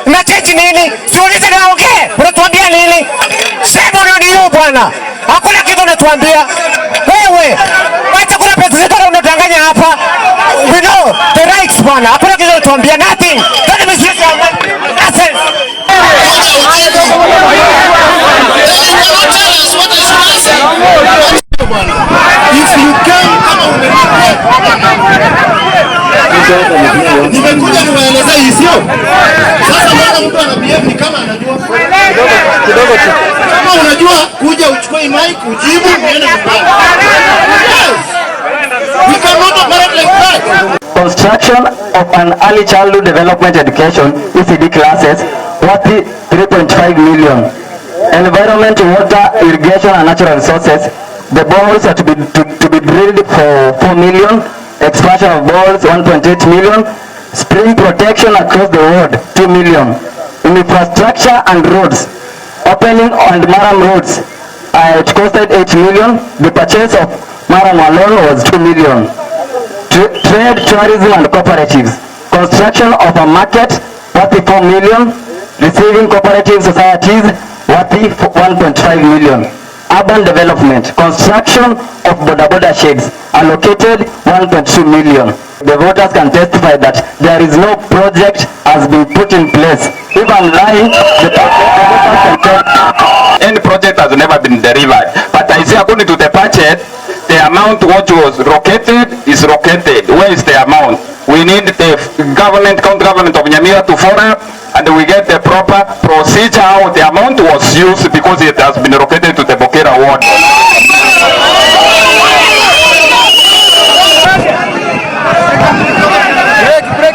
Mnachechi nini? Siulize naongee. Unatuambia nini? Sema ndio bwana. Hakuna kitu unatuambia. Wewe, acha kuna pesa zako unadanganya hapa. We know the rights bwana. Hakuna kitu unatuambia nothing. Don't be serious. Nothing. If you can nimekuja niwaeleza hivyo. Sasa mbona mtu anabehave ni kama anajua? Kidogo tu. Kama unajua kuja uchukue mic ujibu niende nyumbani. We cannot operate like that. Construction of an early childhood development education ECD classes worth 3.5 million. Environment, water, irrigation and natural resources. The boreholes are to be drilled for 4 million. Expansion of boreholes 1.8 million. Spring protection across the world 2 million. Infrastructure and roads. Opening on Maram roads, it costed 8 million. The purchase of Maram alone was 2 million. Trade, tourism and cooperatives. Construction of a market worth 4 million. Receiving cooperative societies worth 1.5 million. Urban development. Construction of border sheds allocated 1.2 million. The voters can testify that there is no project has been put in place. If I'm lying, the voters can tell. Any project has never been delivered. But I say according to the budget, the amount which was located is located. Where is the amount? We need the government, county government of Nyamira to follow up, and we get the proper procedure how the amount was used because it has been located to the Bokeira ward. Break